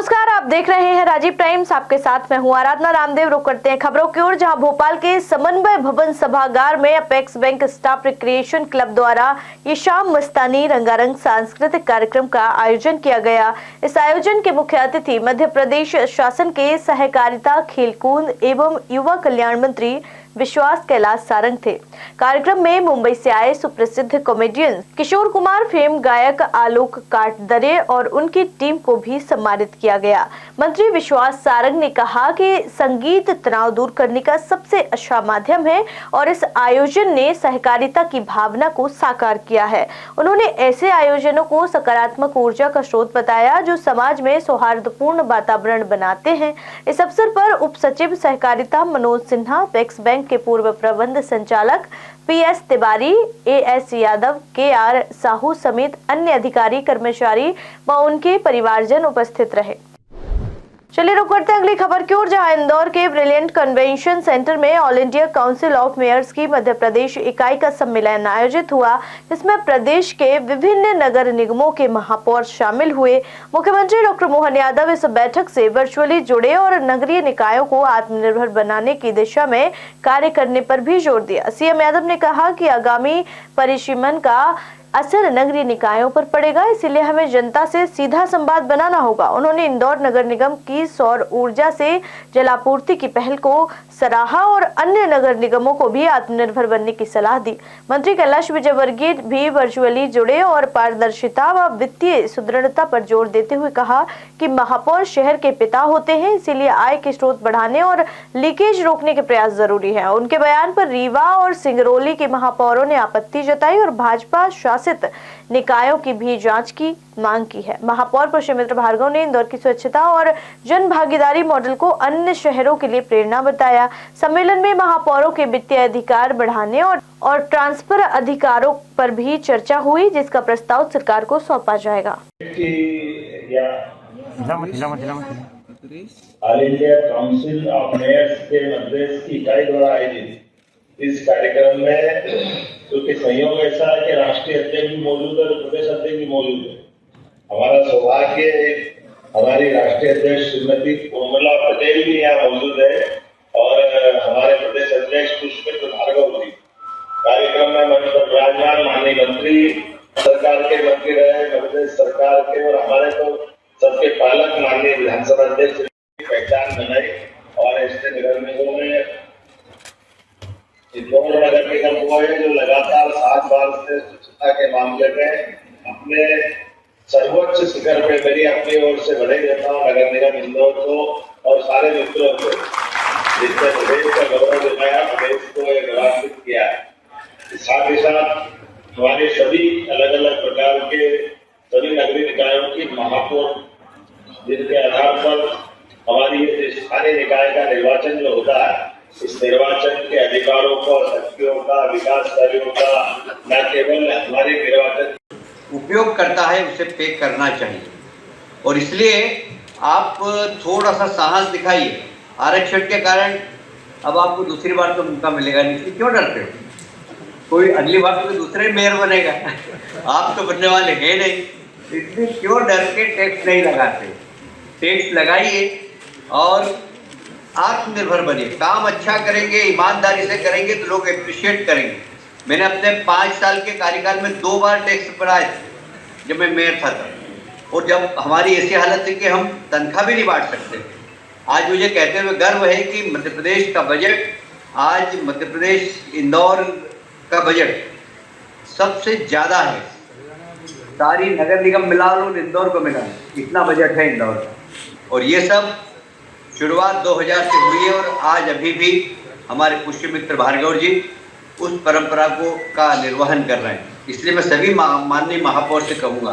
नमस्कार, आप देख रहे हैं राजीव टाइम्स। आपके साथ मैं हूं आराधना रामदेव। रुक करते हैं खबरों की ओर, जहां भोपाल के समन्वय भवन सभागार में apex bank staff recreation club द्वारा ये शाम मस्तानी रंगारंग सांस्कृतिक कार्यक्रम का आयोजन किया गया। इस आयोजन के मुख्य अतिथि मध्य प्रदेश शासन के सहकारिता, खेलकूद एवं युवा कल्याण मंत्री विश्वास कैलाश सारंग थे। कार्यक्रम में मुंबई से आए सुप्रसिद्ध कॉमेडियन किशोर कुमार, फेम गायक आलोक काटदरे और उनकी टीम को भी सम्मानित किया गया। मंत्री विश्वास सारंग ने कहा कि संगीत तनाव दूर करने का सबसे अच्छा माध्यम है और इस आयोजन ने सहकारिता की भावना को साकार किया है। उन्होंने ऐसे आयोजनों को सकारात्मक ऊर्जा का स्रोत बताया जो समाज में सौहार्दपूर्ण वातावरण बनाते हैं। इस अवसर पर उप सचिव सहकारिता मनोज सिन्हा, अपेक्स बैंक के पूर्व प्रबंध संचालक PS Tiwari, AS Yadav, KR Sahu समेत अन्य अधिकारी, कर्मचारी व उनके परिवारजन उपस्थित रहे। चलिए रुक करते हैं अगली खबर की ओर, जहां इंदौर के ब्रिलियंट कन्वेंशन सेंटर में all India council of mayors की मध्य प्रदेश इकाई का सम्मेलन आयोजित हुआ, जिसमें प्रदेश के विभिन्न नगर निगमों के महापौर शामिल हुए। मुख्यमंत्री डॉक्टर मोहन यादव इस बैठक से वर्चुअली जुड़े और नगरीय निकायों को आत्मनिर्भर बनाने की दिशा में कार्य करने पर भी जोर दिया। CM यादव ने कहा कि आगामी परिसीमन का असर नगरीय निकायों पर पड़ेगा, इसीलिए हमें जनता से सीधा संवाद बनाना होगा। उन्होंने इंदौर नगर निगम की सौर ऊर्जा से जलापूर्ति की पहल को सराहा और अन्य नगर निगमों को भी आत्मनिर्भर बनने की सलाह दी। मंत्री कैलाश विजयवर्गीय भी वर्चुअली जुड़े और पारदर्शिता व वित्तीय सुदृढ़ता पर जोर देते हुए कहा कि महापौर शहर के पिता होते हैं, इसीलिए आय के स्रोत बढ़ाने और लीकेज रोकने के प्रयास जरूरी है। उनके बयान पर रीवा और सिंगरौली के महापौरों ने आपत्ति जताई और भाजपा शासित निकायों की भी जांच की मांग की है। महापौर पुष्यमित्र भार्गव ने इंदौर की स्वच्छता और जन भागीदारी मॉडल को अन्य शहरों के लिए प्रेरणा बताया। सम्मेलन में महापौरों के वित्तीय अधिकार बढ़ाने और ट्रांसफर अधिकारों पर भी चर्चा हुई, जिसका प्रस्ताव सरकार को सौंपा जाएगा। All India council of mayors के मद्देश की इकाई द्वारा आयोजित इस कार्यक्रम में क्योंकि संयोग ऐसा है कि राष्ट्रीय अध्यक्ष भी मौजूद है और प्रदेश अध्यक्ष भी मौजूद है। हमारा सौभाग्य हमारी राष्ट्रीय अध्यक्ष श्रीमती उर्मिला पटेल भी यहाँ मौजूद है और हमारे प्रदेश अध्यक्ष पुष्यमित्र भार्गव जी कार्यक्रम में मंच पर विराजमान। माननीय मंत्री सरकार के मंत्री रहे, प्रदेश सरकार के, और हमारे तो सबके पालक माननीय विधानसभा अध्यक्ष की पहचान बनाई और ऐसे नगर निगमों में इंदौर नगर निगम हुआ है जो लगातार 7 बार से स्वच्छता के मामले में अपने सर्वोच्च शिखर पे मेरी अपनी ओर से बधाई देता हूँ नगर निगम इंदौर को और सारे मित्रों को, जिसने प्रदेश का गौरव दिखाया, प्रदेश को गौरवान्वित किया है। साथ ही साथ हमारे सभी अलग अलग प्रकार के सभी नगरीय निकायों की महापौर, जिनके आधार पर हमारी स्थानीय निकाय का निर्वाचन जो होता है, इस निर्वाचन के अधिकारों का, शक्तियों का, विकास कार्यों का न केवल हमारे निर्वाचन उपयोग करता है उसे पे करना चाहिए। और इसलिए आप थोड़ा सा साहस दिखाइए। आरक्षण के कारण अब आपको दूसरी बार तो मौका मिलेगा नहीं, इसलिए क्यों डरते हो? कोई अगली बार तो दूसरे मेयर बनेगा, आप तो बनने वाले हैं नहीं, इसलिए क्यों डर के टैक्स नहीं लगाते? टैक्स लगाइए और आत्मनिर्भर बनिए। काम अच्छा करेंगे, ईमानदारी से करेंगे तो लोग एप्रिशिएट करेंगे। मैंने अपने 5 साल के कार्यकाल में 2 बार टैक्स बढ़ाए जब मैं मेयर था तब, और जब हमारी ऐसी हालत थी कि हम तनख्वाह भी नहीं बांट सकते। आज मुझे कहते हुए गर्व है कि मध्य प्रदेश का बजट, आज मध्य प्रदेश इंदौर का बजट सबसे ज़्यादा है। सारी नगर निगम मिला लो, इंदौर को मिला लो, इतना बजट है इंदौर का। और ये सब शुरुआत 2000 से हुई है और आज अभी भी हमारे पुष्यमित्र भार्गव जी उस परंपरा का निर्वहन कर रहे हैं। इसलिए मैं सभी माननीय महापौर से कहूँगा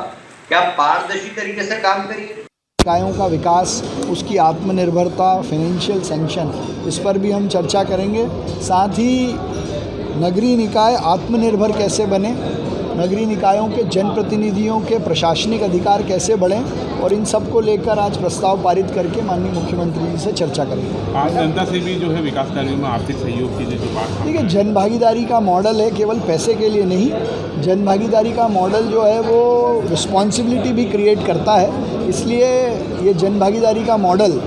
कि आप पारदर्शी तरीके से काम करिए। निकायों का विकास, उसकी आत्मनिर्भरता, फाइनेंशियल सैंक्शन, इस पर भी हम चर्चा करेंगे। साथ ही नगरीय निकाय आत्मनिर्भर कैसे बने, नगरीय निकायों के जनप्रतिनिधियों के प्रशासनिक अधिकार कैसे बढ़ें, और इन सब को लेकर आज प्रस्ताव पारित करके माननीय मुख्यमंत्री जी से चर्चा करेंगे। आम जनता से भी जो है विकास कार्यों में आर्थिक सहयोग की जो बात, देखिए, जन भागीदारी का मॉडल है, केवल पैसे के लिए नहीं। जन भागीदारी का मॉडल जो है वो रिस्पॉन्सिबिलिटी भी क्रिएट करता है, इसलिए ये जन भागीदारी का मॉडल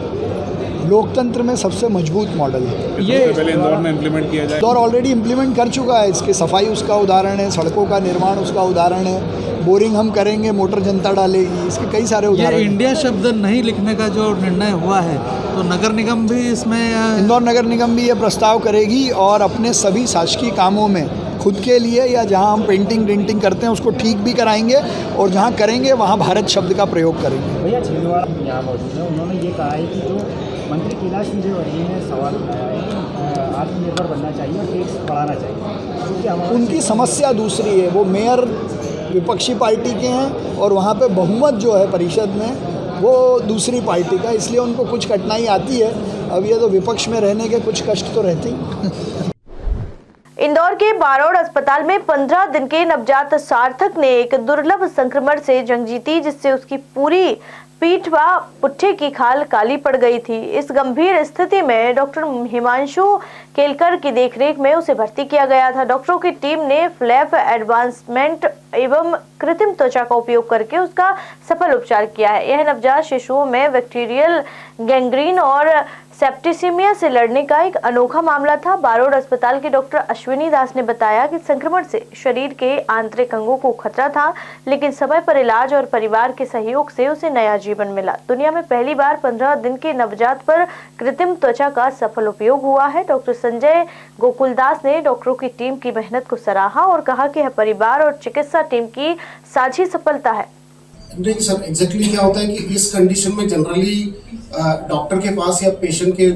लोकतंत्र में सबसे मजबूत मॉडल है। ये पहले इंदौर में इम्प्लीमेंट किया जाए। इंदौर ऑलरेडी इम्प्लीमेंट कर चुका है, इसके सफाई उसका उदाहरण है, सड़कों का निर्माण उसका उदाहरण है, बोरिंग हम करेंगे, मोटर जनता डालेगी, इसके कई सारे उदाहरण। ये इंडिया शब्द नहीं लिखने का जो निर्णय हुआ है, तो नगर निगम भी इसमें, इंदौर नगर निगम भी ये प्रस्ताव करेगी और अपने सभी शासकीय कामों में खुद के लिए या जहां हम पेंटिंग डेंटिंग करते हैं उसको ठीक भी कराएंगे, और जहां करेंगे वहां भारत शब्द का प्रयोग करेंगे। भैया छिंदवाड़ा यहाँ मौजूद है, उन्होंने ये कहा है कि जो मंत्री कैलाश विजयवर्गीय ने सवाल उठाया है कि आत्मनिर्भर बनना चाहिए और टैक्स बढ़ाना चाहिए, क्योंकि हमारा उनकी समस्या दूसरी है। वो मेयर विपक्षी पार्टी के हैं और वहाँ पे बहुमत जो है परिषद में वो दूसरी पार्टी का, इसलिए उनको कुछ कठिनाई आती है। अब ये तो विपक्ष में रहने के कुछ कष्ट तो रहते ही। इंदौर के बारोड़ अस्पताल में 15 दिन के नवजात सार्थक ने एक दुर्लभ संक्रमण से जंग जीती, जिससे उसकी पूरी पीठ व पुट्ठे की खाल काली पड़ गई थी। इस गंभीर स्थिति में डॉक्टर हिमांशु केलकर की देखरेख में उसे भर्ती किया गया था। डॉक्टरों की टीम ने फ्लैप एडवांसमेंट एवं कृत्रिम त्वचा का उपयोग करके उसका सफल उपचार किया है। यह नवजात शिशुओं में बैक्टीरियल गैंग्रीन और सेप्टिसीमिया से लड़ने का एक अनोखा मामला था। बारोड़ अस्पताल के डॉक्टर अश्विनी दास ने बताया कि संक्रमण से शरीर के आंतरिक अंगों को खतरा था, लेकिन समय पर इलाज और परिवार के सहयोग से उसे नया जीवन मिला। दुनिया में पहली बार 15 दिन के नवजात पर कृत्रिम त्वचा का सफल उपयोग हुआ है। डॉक्टर संजय गोकुलदास ने डॉक्टरों की टीम की मेहनत को सराहा और कहा कि यह परिवार और चिकित्सा टीम की साझी सफलता है। नहीं सर, एग्जैक्टली क्या होता है कि इस कंडीशन में जनरली डॉक्टर के पास या पेशेंट के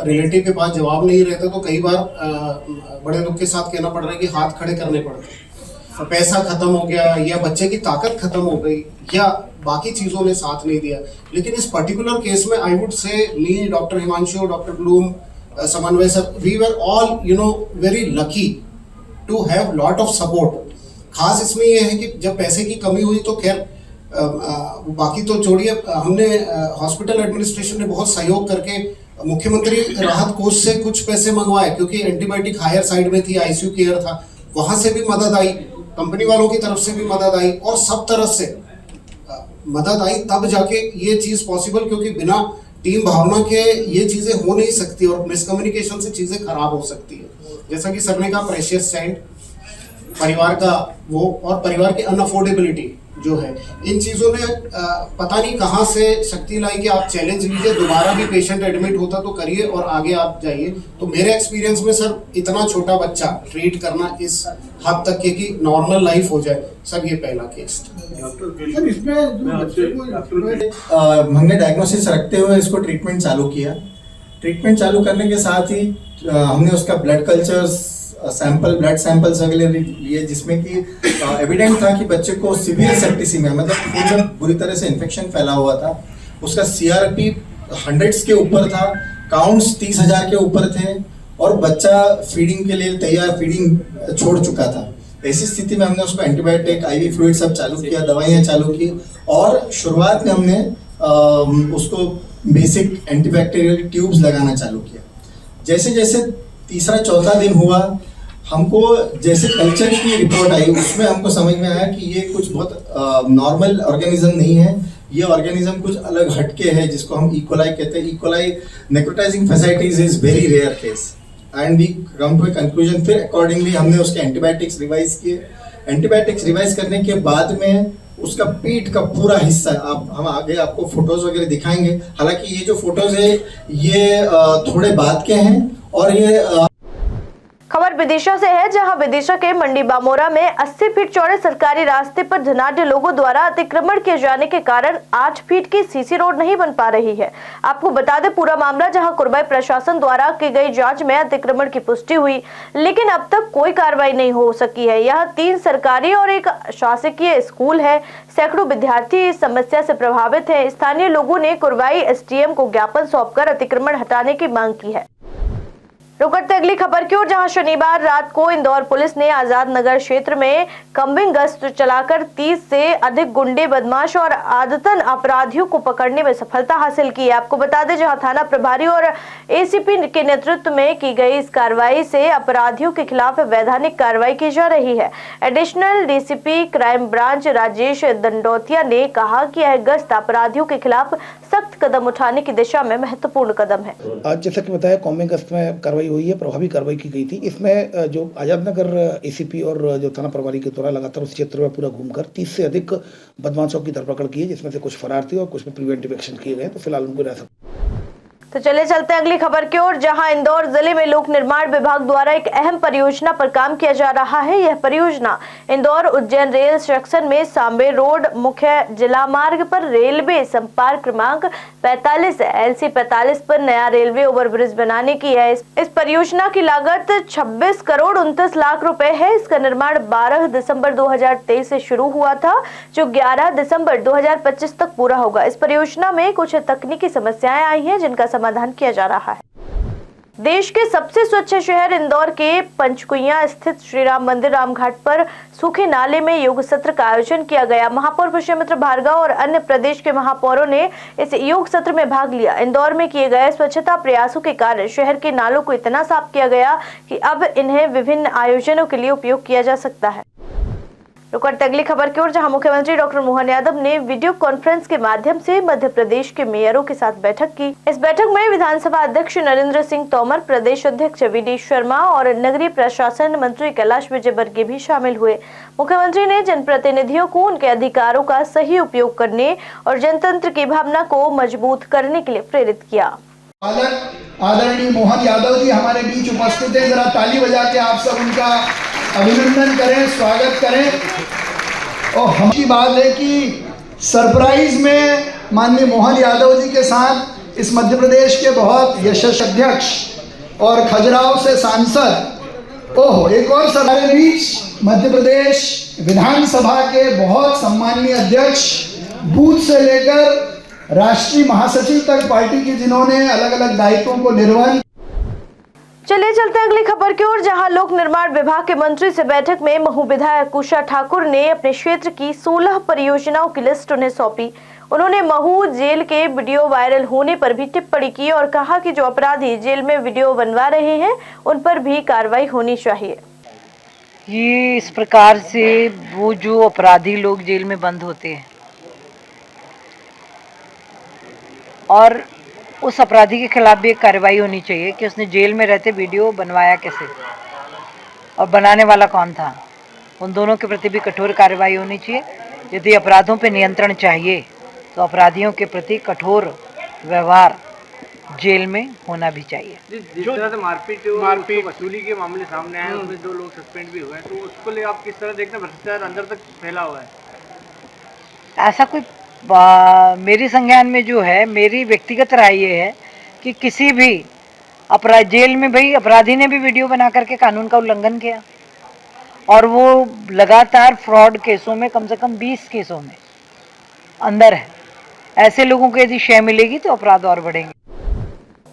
रिलेटिव के पास जवाब नहीं रहता, तो कई बार बड़े लोग के साथ कहना पड़ रहा है कि हाथ खड़े करने पड़ते हैं। पैसा खत्म हो गया या बच्चे की ताकत खत्म हो गई या बाकी चीजों ने साथ नहीं दिया। लेकिन इस पर्टिकुलर केस में I would say me, doctor Himanshu, doctor Bloom, Samanvay sir, we were all very lucky to have lot of support. खास इसमें यह है कि जब पैसे की कमी हुई तो खैर बाकी तो छोड़िए, हमने हॉस्पिटल एडमिनिस्ट्रेशन ने बहुत सहयोग करके मुख्यमंत्री राहत कोष से कुछ पैसे मंगवाए, क्योंकि एंटीबायोटिक हायर साइड में थी, आईसीयू केयर था, वहां से भी मदद आई, कंपनी वालों की तरफ से भी मदद आई और सब तरफ से मदद आई, तब जाके ये चीज पॉसिबल, क्योंकि बिना टीम भावना के ये चीजें हो नहीं सकती और मिसकम्युनिकेशन से चीजें खराब हो सकती है। जैसा कि सर ने कहा, प्रेशियस सेंट, परिवार का वो और परिवार की अनअफोर्डेबिलिटी जो है, इन चीजों ने पता नहीं कहां से शक्ति लाई कि आप चैलेंज लीजिए, दोबारा भी पेशेंट एडमिट होता तो करिए और आगे आप जाइए। तो मेरे एक्सपीरियंस में सर, इतना छोटा बच्चा ट्रीट करना इस हद तक के कि नॉर्मल लाइफ हो जाए, सर ये पहला केस। सर इसमें हमने डायग्नोसिस रखते हुए इसको ट्रीटमेंट चालू किया। ट्रीटमेंट चालू करने के साथ ही हमने उसका ब्लड कल्चर्स ब्लड सैंपल्स वगैरह लिए, जिसमें कि एविडेंट था कि बच्चे को सीवियर सेप्टिसीमिया, मतलब खून में बुरी तरह से इन्फेक्शन फैला हुआ था। उसका सीआरपी 100s के ऊपर था, काउंट्स 30,000 के ऊपर थे और बच्चा फीडिंग के लिए तैयार, फीडिंग छोड़ चुका था। ऐसी स्थिति में हमने उसको एंटीबायोटिक, आईवी फ्लूइड सब चालू किया, दवाइयाँ चालू की और शुरुआत में हमने उसको बेसिक एंटीबैक्टीरियल ट्यूब्स लगाना चालू किया। जैसे जैसे तीसरा चौथा दिन हुआ, हमको जैसे कल्चर की रिपोर्ट आई, उसमें हमको समझ में आया कि ये कुछ बहुत नॉर्मल ऑर्गेनिज्म नहीं है, ये ऑर्गेनिज्म कुछ अलग हटके है, जिसको हम इकोलाई कहते हैं। E coli necrotising fasciitis is very rare case and we come to a conclusion. फिर अकॉर्डिंगली हमने उसके एंटीबायोटिक्स रिवाइज किए। एंटीबायोटिक्स रिवाइज करने के बाद में उसका पीठ का पूरा हिस्सा, हम आगे आपको फोटोज वगैरह दिखाएंगे। हालांकि ये जो फोटोज है ये थोड़े बाद के हैं और ये खबर विदिशा से है, जहां विदिशा के मंडी बामोरा में 80 फीट चौड़े सरकारी रास्ते पर धनाढ्य लोगों द्वारा अतिक्रमण किए जाने के कारण 8 फीट की सीसी रोड नहीं बन पा रही है। आपको बता दें पूरा मामला, जहां कुरबाई प्रशासन द्वारा की गई जांच में अतिक्रमण की पुष्टि हुई, लेकिन अब तक कोई कार्रवाई नहीं हो सकी है। यह 3 सरकारी और एक शासकीय स्कूल है। सैकड़ों विद्यार्थी इस समस्या से प्रभावित है। स्थानीय लोगों ने कुरबाई एसडीएम को ज्ञापन सौंपकर अतिक्रमण हटाने की मांग की है। रुक करते अगली खबर की ओर, जहां शनिवार रात को इंदौर पुलिस ने आजाद नगर क्षेत्र में कम्बिंग गश्त चलाकर 30 से अधिक गुंडे, बदमाश और आदतन अपराधियों को पकड़ने में सफलता हासिल की है। आपको बता दें, जहां थाना प्रभारी और एसीपी के नेतृत्व में की गई इस कार्रवाई से अपराधियों के खिलाफ वैधानिक कार्रवाई की जा रही है। Additional DCP crime branch Rajesh Dandotiya ने कहा कि यह गश्त अपराधियों के खिलाफ सख्त कदम उठाने की दिशा में महत्वपूर्ण कदम है। आज जैसा कि बताया, कॉम्बिंग गश्त में कार्रवाई हुई है, प्रभावी कार्रवाई की गई थी। इसमें जो आजाद नगर एसीपी और जो थाना प्रभारी के द्वारा लगातार उस क्षेत्र में पूरा घूमकर 30 से अधिक बदमाशों की धरपकड़ की है, जिसमें से कुछ फरार थे और कुछ में प्रिवेंटिव एक्शन किए गए। तो फिलहाल उनको हिरासत। तो चले चलते हैं अगली खबर की ओर, जहां इंदौर जिले में लोक निर्माण विभाग द्वारा एक अहम परियोजना पर काम किया जा रहा है। यह परियोजना इंदौर उज्जैन रेल सेक्शन में सांबे रोड मुख्य जिला मार्ग पर रेलवे संपर्क क्रमांक 45 LC 45 पर नया रेलवे ओवरब्रिज बनाने की है। इस परियोजना की लागत 26 करोड़ 29 लाख रुपए है। इसका निर्माण 12 दिसंबर 2023 से शुरू हुआ था, जो 11 दिसंबर 2025 तक पूरा होगा। इस परियोजना में कुछ तकनीकी समस्याएं आई हैं, जिनका समाधान किया जा रहा है। देश के सबसे स्वच्छ शहर इंदौर के पंचकुइया स्थित श्री राम मंदिर रामघाट पर सूखे नाले में योग सत्र का आयोजन किया गया। महापौर पुष्यमित्र भार्गव और अन्य प्रदेश के महापौरों ने इस योग सत्र में भाग लिया। इंदौर में किए गए स्वच्छता प्रयासों के कारण शहर के नालों को इतना साफ किया गया कि अब इन्हें विभिन्न आयोजनों के लिए उपयोग किया जा सकता है। रुक करते अगली खबर की ओर, जहां मुख्यमंत्री डॉक्टर मोहन यादव ने वीडियो कॉन्फ्रेंस के माध्यम से मध्य प्रदेश के मेयरों के साथ बैठक की। इस बैठक में विधानसभा अध्यक्ष नरेंद्र सिंह तोमर, प्रदेश अध्यक्ष VD शर्मा और नगरीय प्रशासन मंत्री कैलाश विजयवर्गीय भी शामिल हुए। मुख्यमंत्री ने जनप्रतिनिधियों को उनके अधिकारों का सही उपयोग करने और जनतंत्र की भावना को मजबूत करने के लिए प्रेरित किया। आदरणीय मोहन यादव जी हमारे बीच उपस्थित है, जरा ताली बजा के आप सब उनका अभिनंदन करें, स्वागत करें। और हम की बात है कि सरप्राइज में माननीय मोहन यादव जी के साथ इस मध्य प्रदेश के बहुत यशस्वी अध्यक्ष और खजुराहो से सांसद, ओहो एक और हमारे बीच मध्य प्रदेश विधानसभा के बहुत सम्माननीय अध्यक्ष, बूथ से लेकर राष्ट्रीय महासचिव तक पार्टी के, जिन्होंने अलग अलग दायित्वों को निर्वहन। चलिए चलते हैं अगली खबर की ओर, जहां लोक निर्माण विभाग के मंत्री से बैठक में महू विधायक उषा ठाकुर ने अपने क्षेत्र की 16 परियोजनाओं की लिस्ट उन्हें सौंपी। उन्होंने महू जेल के वीडियो वायरल होने पर भी टिप्पणी की और कहा कि जो अपराधी जेल में वीडियो बनवा रहे हैं उन पर भी कार्रवाई होनी चाहिए। ये इस प्रकार से वो जो अपराधी लोग जेल में बंद होते हैं और उस अपराधी के खिलाफ भी एक कार्रवाई होनी चाहिए कि उसने जेल में रहते वीडियो बनवाया कैसे और बनाने वाला कौन था। उन दोनों के प्रति भी कठोर कार्रवाई होनी चाहिए। यदि अपराधों पर नियंत्रण चाहिए तो अपराधियों के प्रति कठोर व्यवहार जेल में होना भी चाहिए। जिस तरह से मारपीट वसूली के मामले सामने आए, उसमें 2 लोग सस्पेंड भी हुए, तो उसको ले आप किस तरह देखते हैं? भ्रष्टाचार अंदर तक फैला हुआ है। ऐसा कोई मेरी संज्ञान में जो है, मेरी व्यक्तिगत राय ये है कि किसी भी अपराध जेल में भाई अपराधी ने भी वीडियो बना करके कानून का उल्लंघन किया और वो लगातार फ्रॉड केसों में कम से कम 20 केसों में अंदर है। ऐसे लोगों को यदि शय मिलेगी तो अपराध और बढ़ेंगे।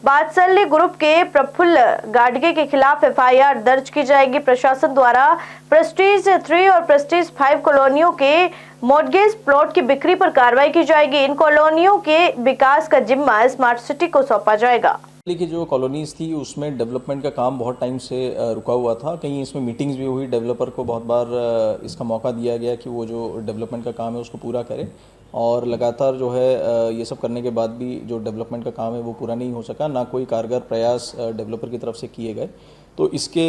बात्सल्य ग्रुप के प्रफुल्ल गाडगे के खिलाफ FIR दर्ज की जाएगी। प्रशासन द्वारा प्रेस्टीज 3 और प्रेस्टीज 5 कॉलोनियों के मॉर्गेज प्लॉट की बिक्री पर कार्रवाई की जाएगी। इन कॉलोनियों के विकास का जिम्मा स्मार्ट सिटी को सौंपा जाएगा। की जो कॉलोनीज थी उसमें डेवलपमेंट का काम बहुत टाइम से रुका हुआ था। कहीं इसमें मीटिंग्स भी हुई, डेवलपर को बहुत बार इसका मौका दिया गया कि वो जो डेवलपमेंट का काम है उसको पूरा करे और लगातार जो है ये सब करने के बाद भी जो डेवलपमेंट का काम है वो पूरा नहीं हो सका, ना कोई कारगर प्रयास डेवलपर की तरफ से किए गए। तो इसके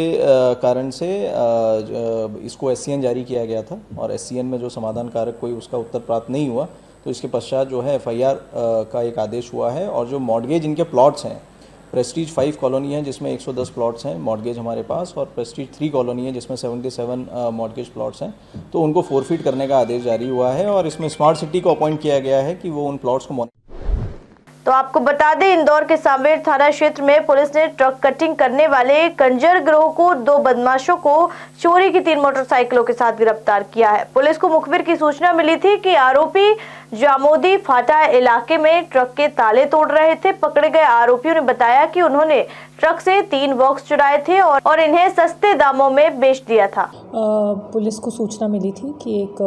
कारण से इसको SCN जारी किया गया था और SCN में जो समाधान कारक कोई उसका उत्तर प्राप्त नहीं हुआ, तो इसके पश्चात जो है FIR का एक आदेश हुआ है। और जो मॉर्गेज इनके प्लॉट्स हैं, प्रेस्टीज 5 कॉलोनी है जिसमें 110 प्लॉट्स हैं मॉर्गेज हमारे पास, और प्रेस्टीज 3 कॉलोनी है जिसमें 77 मॉर्गेज प्लॉट्स हैं, तो उनको फोरफीट करने का आदेश जारी हुआ है और इसमें स्मार्ट सिटी को अपॉइंट किया गया है कि वो उन प्लॉट्स को। तो आपको बता दें, इंदौर के सांवेर थाना क्षेत्र में पुलिस ने ट्रक कटिंग करने वाले कंजर गिरोह को 2 बदमाशों को चोरी की 3 मोटरसाइकिलों के साथ गिरफ्तार किया है। पुलिस को मुखबिर की सूचना मिली थी कि आरोपी जामोदी फाटा इलाके में ट्रक के ताले तोड़ रहे थे। पकड़े गए आरोपियों ने बताया कि उन्होंने ट्रक से 3 बॉक्स चुराए थे और इन्हें सस्ते दामों में बेच दिया था। पुलिस को सूचना मिली थी कि एक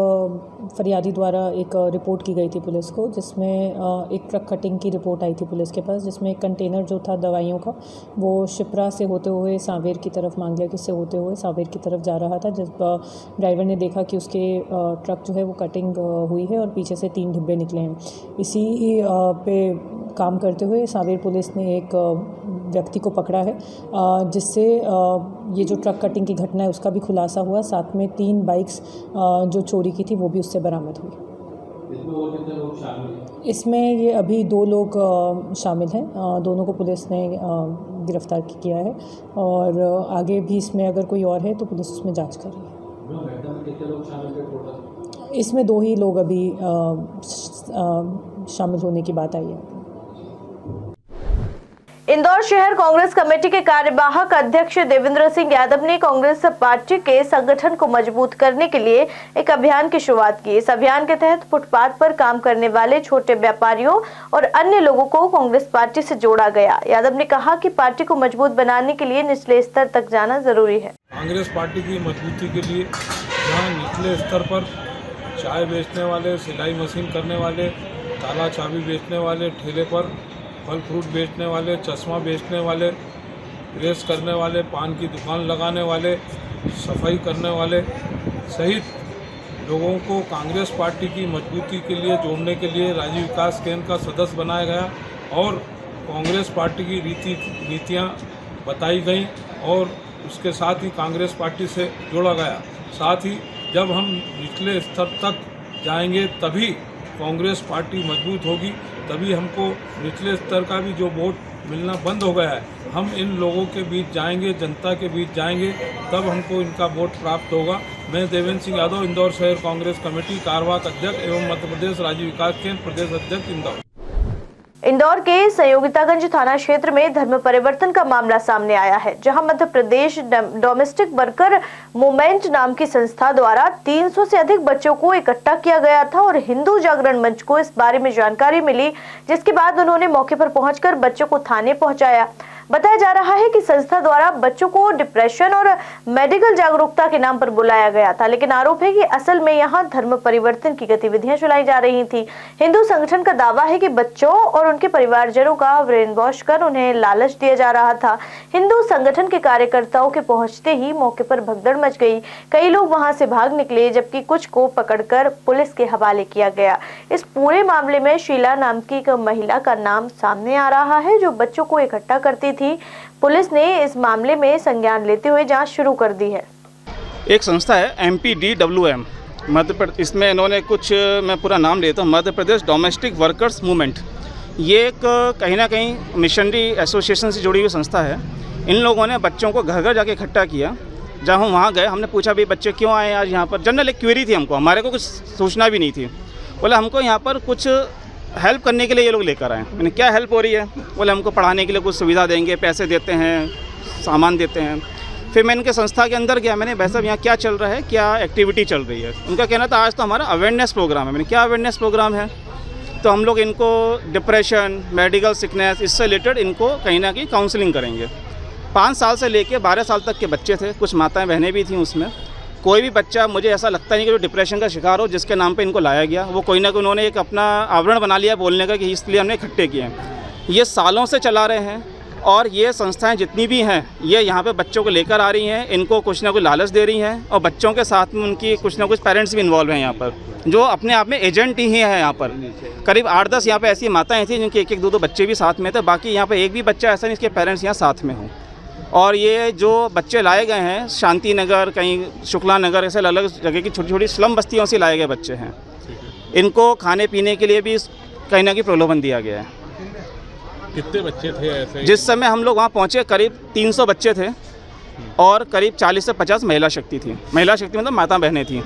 फरियादी द्वारा एक रिपोर्ट की गई थी पुलिस को, जिसमें एक ट्रक कटिंग की रिपोर्ट आई थी पुलिस के पास, जिसमें एक कंटेनर जो था दवाइयों का वो शिप्रा से होते हुए सांवेर की तरफ, मांगलिया से होते हुए सांवेर की तरफ जा रहा था। जिस ड्राइवर ने देखा कि उसके ट्रक जो है वो कटिंग हुई है और पीछे से 3 डिब्बे निकले हैं। इसी पे काम करते हुए सांवेर पुलिस ने एक व्यक्ति को पकड़ा है, जिससे ये जो ट्रक कटिंग की घटना है उसका भी खुलासा हुआ। साथ में 3 बाइक्स जो चोरी की थी वो भी उससे बरामद हुई। इसमें ये अभी 2 लोग शामिल हैं, दोनों को पुलिस ने गिरफ्तार किया है और आगे भी इसमें अगर कोई और है तो पुलिस उसमें जांच कर रही है। इसमें 2 ही लोग अभी शामिल होने की बात आई है। इंदौर शहर कांग्रेस कमेटी के कार्यवाहक अध्यक्ष देवेंद्र सिंह यादव ने कांग्रेस पार्टी के संगठन को मजबूत करने के लिए एक अभियान की शुरुआत की। इस अभियान के तहत फुटपाथ पर काम करने वाले छोटे व्यापारियों और अन्य लोगों को कांग्रेस पार्टी से जोड़ा गया। यादव ने कहा कि पार्टी को मजबूत बनाने के लिए निचले स्तर तक जाना जरूरी है। कांग्रेस पार्टी की मजबूती के लिए जहाँ निचले स्तर पर चाय बेचने वाले, सिलाई मशीन करने वाले, ताला चाबी बेचने वाले, ठेले पर फल फ्रूट बेचने वाले, चश्मा बेचने वाले, प्रेस करने वाले, पान की दुकान लगाने वाले, सफाई करने वाले सहित लोगों को कांग्रेस पार्टी की मजबूती के लिए जोड़ने के लिए राज्य विकास केंद्र का सदस्य बनाया गया और कांग्रेस पार्टी की नीतियाँ बताई गई और उसके साथ ही कांग्रेस पार्टी से जोड़ा गया। साथ ही जब हम निचले स्तर तक जाएंगे तभी कांग्रेस पार्टी मजबूत होगी, तभी हमको निचले स्तर का भी जो वोट मिलना बंद हो गया है, हम इन लोगों के बीच जाएंगे, जनता के बीच जाएंगे, तब हमको इनका वोट प्राप्त होगा। मैं देवेंद्र सिंह यादव, इंदौर शहर कांग्रेस कमेटी कार्यवाहक अध्यक्ष एवं मध्य प्रदेश राज्य विकास केंद्र प्रदेश अध्यक्ष इंदौर। इंदौर के संयोगितागंज थाना क्षेत्र में धर्म परिवर्तन का मामला सामने आया है, जहां Madhya Pradesh domestic worker movement नाम की संस्था द्वारा 300 से अधिक बच्चों को इकट्ठा किया गया था और हिंदू जागरण मंच को इस बारे में जानकारी मिली, जिसके बाद उन्होंने मौके पर पहुंचकर बच्चों को थाने पहुंचाया। बताया जा रहा है कि संस्था द्वारा बच्चों को डिप्रेशन और मेडिकल जागरूकता के नाम पर बुलाया गया था, लेकिन आरोप है कि असल में यहां धर्म परिवर्तन की गतिविधियां चलाई जा रही थी। हिंदू संगठन का दावा है कि बच्चों और उनके परिवारजनों का ब्रेन वॉश कर उन्हें लालच दिया जा रहा था। हिंदू संगठन के कार्यकर्ताओं के पहुंचते ही मौके पर भगदड़ मच गई। कई लोग वहां से भाग निकले, जबकि कुछ को पकड़कर पुलिस के हवाले किया गया। इस पूरे मामले में शीला नाम की एक महिला का नाम सामने आ रहा है, जो बच्चों को इकट्ठा करती थी। पुलिस ने इस मामले में संज्ञान लेते हुए जांच शुरू कर दी है। एक संस्था है MPDWM मध्य प्रदेश, इसमें इन्होंने कुछ, मैं पूरा नाम लेता हूँ, Madhya Pradesh domestic workers movement. ये एक कहीं ना कहीं मिशनरी एसोसिएशन से जुड़ी हुई संस्था है। इन लोगों ने बच्चों को घर घर जाके इकट्ठा किया। जब हम वहाँ गए, हमने पूछा भाई बच्चे क्यों आए आज यहाँ पर। जनरल एक क्वेरी थी हमको, हमारे को कुछ सूचना भी नहीं थी। बोले हमको यहाँ पर कुछ हेल्प करने के लिए ये लोग लेकर आए। मैंने क्या हेल्प हो रही है? बोले हमको पढ़ाने के लिए कुछ सुविधा देंगे, पैसे देते हैं, सामान देते हैं। फिर मैं इनके संस्था के अंदर गया, मैंने भाई साहब यहाँ क्या चल रहा है, क्या एक्टिविटी चल रही है। उनका कहना था आज तो हमारा अवेयरनेस प्रोग्राम है। मैंने क्या अवेयरनेस प्रोग्राम है? तो हम लोग इनको डिप्रेशन, मेडिकल सिकनेस, इससे रिलेटेड इनको कहीं ना कहीं काउंसलिंग करेंगे। 5 साल से लेके 12 साल तक के बच्चे थे, कुछ माताएं बहनें भी थीं उसमें। कोई भी बच्चा, मुझे ऐसा लगता नहीं कि जो डिप्रेशन का शिकार हो, जिसके नाम पे इनको लाया गया, वो कोई ना कोई उन्होंने एक अपना आवरण बना लिया बोलने का कि इसलिए हमने इकट्ठे किए हैं। ये सालों से चला रहे हैं और ये संस्थाएं जितनी भी हैं, ये यहाँ पे बच्चों को लेकर आ रही हैं, इनको कुछ ना कुछ लालच दे रही हैं और बच्चों के साथ में उनकी कुछ ना कुछ पेरेंट्स भी इन्वॉल्व हैं यहाँ पर, जो अपने आप में एजेंट ही हैं यहाँ पर। करीब 8-10 यहाँ पर ऐसी माताएँ थी जिनके 1-2 बच्चे भी साथ में थे। बाकी यहाँ पर एक भी बच्चा ऐसा नहीं जिसके पेरेंट्स यहाँ साथ में हों। और ये जो बच्चे लाए गए हैं, शांति नगर, कहीं शुक्ला नगर, ऐसे अलग जगह की छोटी छोटी स्लम बस्तियों से लाए गए बच्चे हैं। इनको खाने पीने के लिए भी कहीं ना कहीं प्रलोभन दिया गया है। कितने बच्चे थे ऐसे? जिस समय हम लोग वहाँ पहुँचे करीब 300 बच्चे थे और करीब 40 से 50 महिला शक्ति थी। महिला शक्ति मतलब माता बहनें थीं।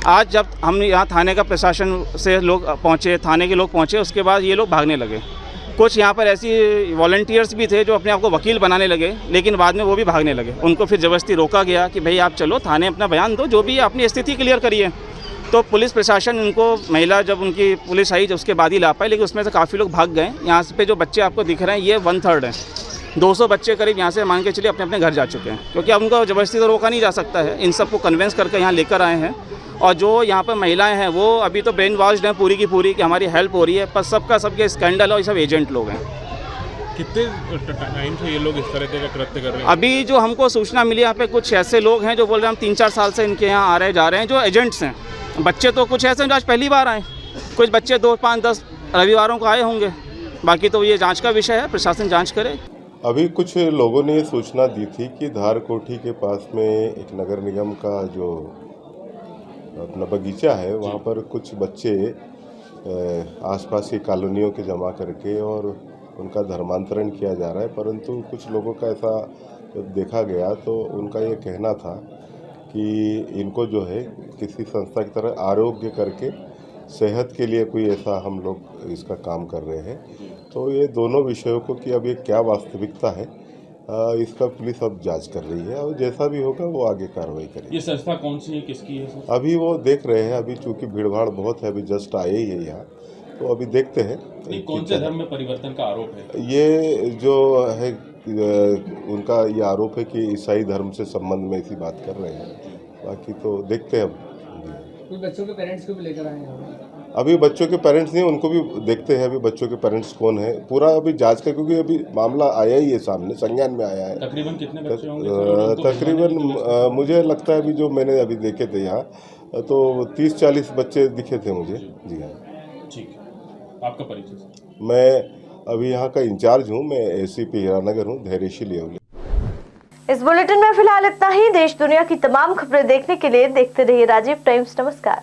आज जब हम यहाँ थाने का प्रशासन से लोग पहुँचे, थाने के लोग पहुँचे, उसके बाद ये लोग भागने लगे। कुछ यहाँ पर ऐसी वॉलंटियर्स भी थे जो अपने आप को वकील बनाने लगे, लेकिन बाद में वो भी भागने लगे। उनको फिर ज़बरदस्ती रोका गया कि भाई आप चलो थाने अपना बयान दो, जो भी है अपनी स्थिति क्लियर करिए। तो पुलिस प्रशासन उनको, महिला जब उनकी पुलिस आई जब उसके बाद ही ला पाई, लेकिन उसमें से काफ़ी लोग भाग गए। यहाँ पे जो बच्चे आपको दिख रहे हैं ये 1/3 हैं, 200 बच्चे करीब यहाँ से मान के चलिए अपने अपने घर जा चुके हैं, क्योंकि अब उनको ज़बरदस्ती तो रोका नहीं जा सकता है। इन सबको कन्वेंस करके यहाँ लेकर आए हैं। और जो यहाँ पर महिलाएं हैं वो अभी तो ब्रेन वॉश्ड हैं पूरी की पूरी कि हमारी हेल्प हो रही है, पर सबका सबके स्कैंडल और ये सब एजेंट लोग हैं। कितने टाइम से ये लोग इस तरह के कृत्य कर रहे हैं? अभी जो हमको सूचना मिली यहाँ पे कुछ ऐसे लोग हैं जो बोल रहे हैं हम 3-4 साल से इनके यहाँ आ रहे जा रहे हैं, जो एजेंट्स हैं। बच्चे तो कुछ ऐसे हैं जो आज पहली बार आए, कुछ बच्चे 2, 5, 10 रविवारों को आए होंगे। बाकी तो ये जांच का विषय है, प्रशासन जांच करे। अभी कुछ लोगों ने ये सूचना दी थी कि धार कोठी के पास में एक नगर निगम का जो अपना बगीचा है, वहाँ पर कुछ बच्चे आसपास की कॉलोनियों के जमा करके और उनका धर्मांतरण किया जा रहा है। परंतु कुछ लोगों का ऐसा जब देखा गया तो उनका ये कहना था कि इनको जो है किसी संस्था की तरह आरोग्य करके सेहत के लिए कोई ऐसा हम लोग इसका काम कर रहे हैं। तो ये दोनों विषयों को कि अब ये क्या वास्तविकता है इसका पुलिस अब जांच कर रही है, और जैसा भी होगा वो आगे कार्रवाई करेगी। ये संस्था कौन सी है, किसकी है सर? अभी वो देख रहे हैं। अभी चूंकि भीड़भाड़ बहुत है, अभी जस्ट आए ही है यहाँ, तो अभी देखते हैं। ये कौन से धर्म में परिवर्तन का आरोप है? ये जो है उनका ये आरोप है कि ईसाई धर्म से संबंध में ऐसी बात कर रहे हैं। बाकी तो देखते हैं। कोई बच्चों के पेरेंट्स को भी लेकर आए हैं? अभी बच्चों के पेरेंट्स नहीं, उनको भी देखते हैं। अभी बच्चों के पेरेंट्स कौन है पूरा अभी जांच कर, क्योंकि अभी मामला आया ही है सामने, संज्ञान में आया है। तकरीबन कितने बच्चे होंगे? तकरीबन मुझे लगता है अभी जो मैंने अभी देखे थे यहाँ तो 30-40 बच्चे दिखे थे मुझे। जी हाँ। ठीक है, आपका परिचय? मैं अभी यहाँ का इंचार्ज हूँ, मैं ACP हीरानगर हूँ, धैर्यशील लेवली। इस बुलेटिन में फिलहाल इतना ही। देश दुनिया की तमाम खबरें देखने के लिए देखते रहिए राजीव टाइम्स। नमस्कार।